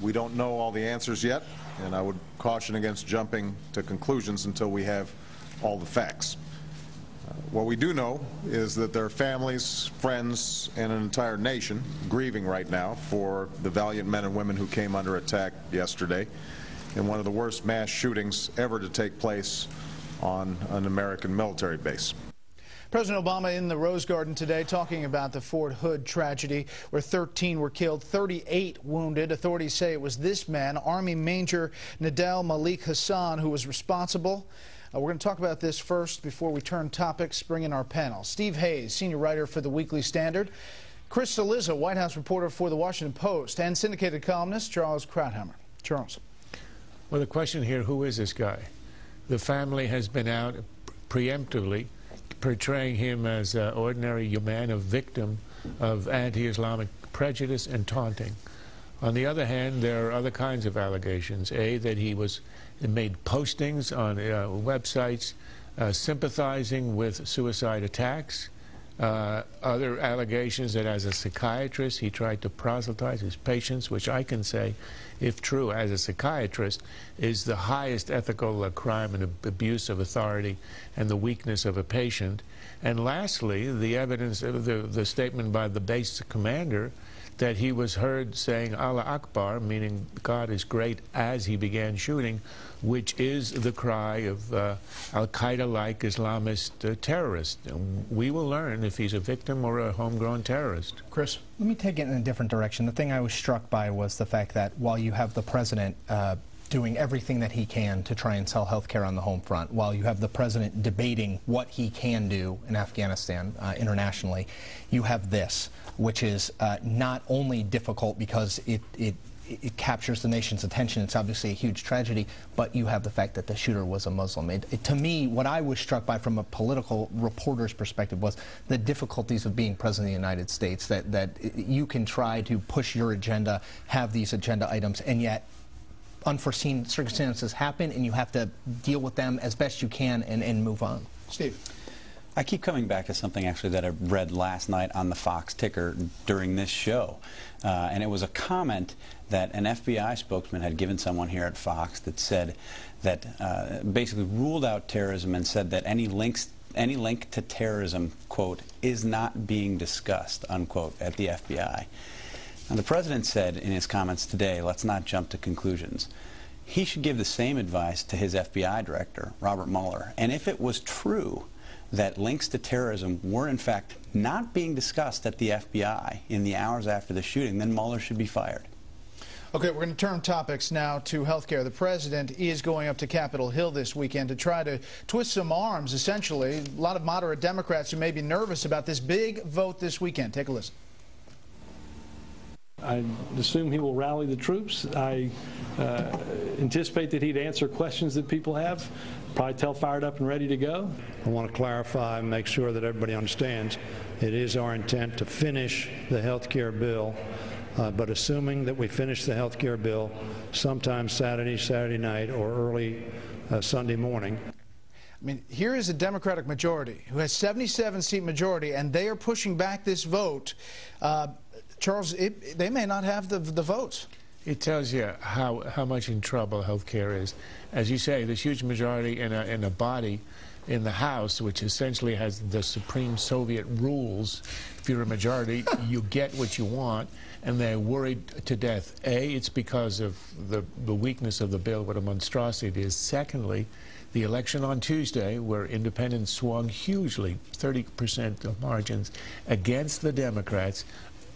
We don't know all the answers yet, and I would caution against jumping to conclusions until we have all the facts. What we do know is that there are families, friends, and an entire nation grieving right now for the valiant men and women who came under attack yesterday in one of the worst mass shootings ever to take place on an American military base. President Obama in the Rose Garden today talking about the Fort Hood tragedy where 13 were killed, 38 wounded. Authorities say it was this man, Army Major Nadel Malik Hassan, who was responsible. We're going to talk about this first before we turn topics, bring in our panel. Steve Hayes, senior writer for the Weekly Standard. Chris Cillizza, White House reporter for the Washington Post, and syndicated columnist Charles Krauthammer. Charles. Well, the question here, who is this guy? The family has been out preemptively portraying him as an ordinary man, a victim of anti-Islamic prejudice and taunting. On the other hand, there are other kinds of allegations. That he made postings on websites sympathizing with suicide attacks. Other allegations that as a psychiatrist he tried to proselytize his patients, which I can say, if true, as a psychiatrist, is the highest ethical crime and abuse of authority and the weakness of a patient. And lastly, the evidence of the statement by the base commander that he was heard saying Allah Akbar, meaning God is great, as he began shooting, which is the cry of Al-Qaeda-like Islamist terrorist. We will learn if he's a victim or a homegrown terrorist. Chris? Let me take it in a different direction. The thing I was struck by was the fact that while you have the president doing everything that he can to try and sell health care on the home front, while you have the president debating what he can do in Afghanistan internationally, you have this, which is not only difficult because it captures the nation's attention. It's obviously a huge tragedy, but you have the fact that the shooter was a Muslim. To me, what I was struck by from a political reporter's perspective was the difficulties of being president of the United States, that you can try to push your agenda, have these agenda items, and yet unforeseen circumstances happen, and you have to deal with them as best you can and move on. Steve? I keep coming back to something actually that I read last night on the Fox ticker during this show. And it was a comment that an FBI spokesman had given someone here at Fox that said that basically ruled out terrorism and said that any link to terrorism, quote, is not being discussed, unquote, at the FBI. Now, the president said in his comments today, let's not jump to conclusions. He should give the same advice to his FBI director, Robert Mueller. And if it was true that links to terrorism were in fact not being discussed at the FBI in the hours after the shooting, then Mueller should be fired. Okay, we're going to turn topics now to health care. The president is going up to Capitol Hill this weekend to try to twist some arms, essentially. A lot of moderate Democrats who may be nervous about this big vote this weekend. Take a listen. I assume he will rally the troops. I anticipate that he'd answer questions that people have, probably tell fired up and ready to go. I want to clarify and make sure that everybody understands it is our intent to finish the health care bill, but assuming that we finish the health care bill sometime Saturday night, or early Sunday morning. I mean, here is a Democratic majority who has 77-seat majority, and they are pushing back this vote. Charles, they may not have the votes. It tells you how much in trouble health care is. As you say, this huge majority in a body in the House, which essentially has the supreme Soviet rules. If you're a majority, you get what you want, and they're worried to death. It's because of the weakness of the bill, what a monstrosity it is. Secondly, the election on Tuesday, where independents swung hugely, 30% of margins, against the Democrats,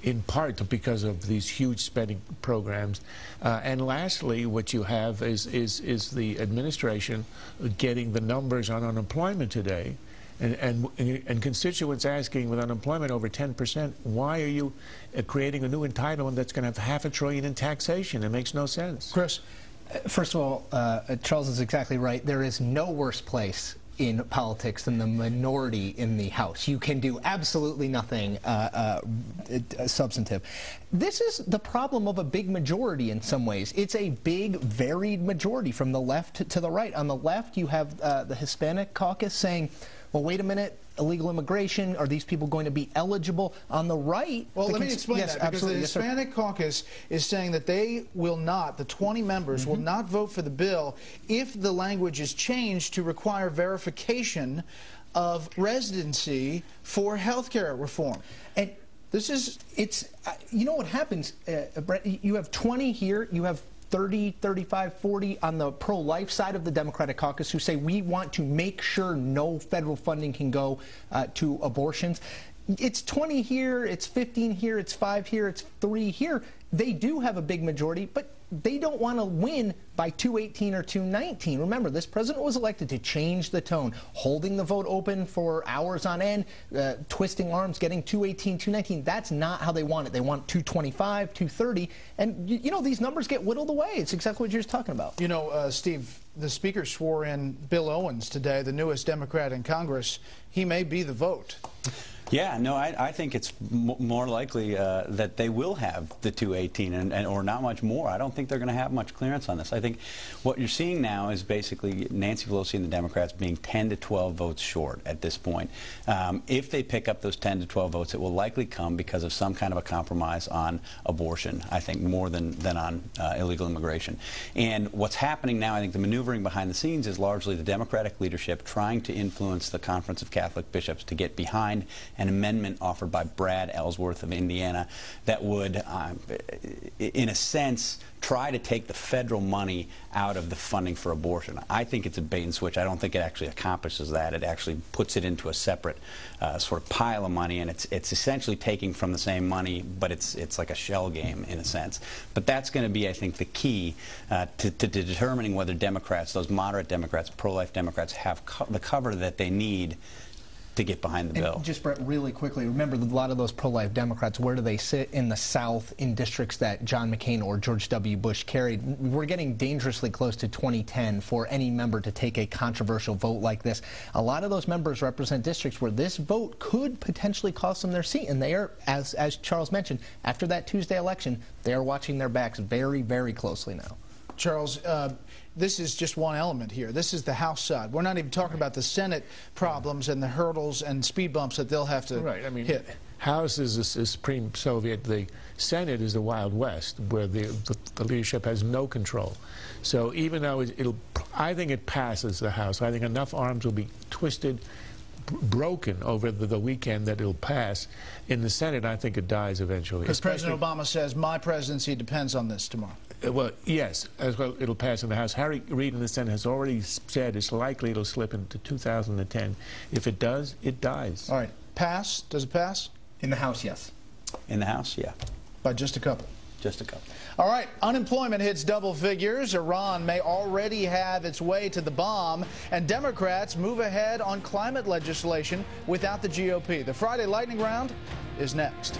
in part because of these huge spending programs. And lastly, what you have is the administration getting the numbers on unemployment today, and constituents asking, with unemployment over 10%, why are you creating a new entitlement that's going to have $500 billion in taxation? It makes no sense. Chris? First of all, Charles is exactly right. There is no worse place in politics than the minority in the House. You can do absolutely nothing substantive. This is the problem of a big majority in some ways. It's a big, varied majority from the left to the right. On the left, you have the Hispanic caucus saying, well, wait a minute, illegal immigration, are these people going to be eligible? On the right... Well, let me explain that, because the Hispanic caucus is saying that they will not, the 20 members will not vote for the bill if the language is changed to require verification of residency for health care reform. And this is, you know what happens, Brett, you have 20 here, you have 30, 35, 40 on the pro-life side of the Democratic caucus who say we want to make sure no federal funding can go to abortions. It's 20 here, it's 15 here, it's 5 here, it's 3 here. They do have a big majority, but they don't want to win by 218 or 219. Remember, this president was elected to change the tone, holding the vote open for hours on end, twisting arms, getting 218, 219. That's not how they want it. They want 225, 230. And, you know, these numbers get whittled away. It's exactly what you're just talking about. You know, Steve, the Speaker swore in Bill Owens today, the newest Democrat in Congress. He may be the vote. Yeah, no, I think it's more likely that they will have the 218 or not much more. I don't think they're going to have much clearance on this. I think what you're seeing now is basically Nancy Pelosi and the Democrats being 10 to 12 votes short at this point. If they pick up those 10 to 12 votes, it will likely come because of some kind of a compromise on abortion, I think, more than on illegal immigration. And what's happening now, I think the maneuvering behind the scenes is largely the Democratic leadership trying to influence the Conference of Catholic Bishops to get behind an amendment offered by Brad Ellsworth of Indiana that would, in a sense, try to take the federal money out of the funding for abortion. I think it's a bait and switch. I don't think it actually accomplishes that. It actually puts it into a separate sort of pile of money, and it's essentially taking from the same money, but it's like a shell game in a sense. But that's going to be, I think, the key to determining whether Democrats, those moderate Democrats, pro-life Democrats, have the cover that they need to get behind the bill. And just, Brett, really quickly, remember a lot of those pro-life Democrats, where do they sit in the South in districts that John McCain or George W. Bush carried? We're getting dangerously close to 2010 for any member to take a controversial vote like this. A lot of those members represent districts where this vote could potentially cost them their seat, and they are, as Charles mentioned, after that Tuesday election, they are watching their backs very, very closely now. Charles, this is just one element here. This is the House side. We're not even talking about the Senate problems and the hurdles and speed bumps that they'll have to hit. House is the Supreme Soviet. The Senate is the Wild West, where the leadership has no control. So even though I think it passes the House. I think enough arms will be twisted, broken over the weekend that it'll pass. In the Senate, I think it dies eventually. Because President Obama says, my presidency depends on this tomorrow. Well, yes, as well, it'll pass in the House. Harry Reid in the Senate has already said it's likely it'll slip into 2010. If it does, it dies. All right. Pass? Does it pass? In the House, yes. In the House, yeah. By just a couple? Just a couple. All right. Unemployment hits double figures. Iran may already have its way to the bomb. And Democrats move ahead on climate legislation without the GOP. The Friday Lightning Round is next.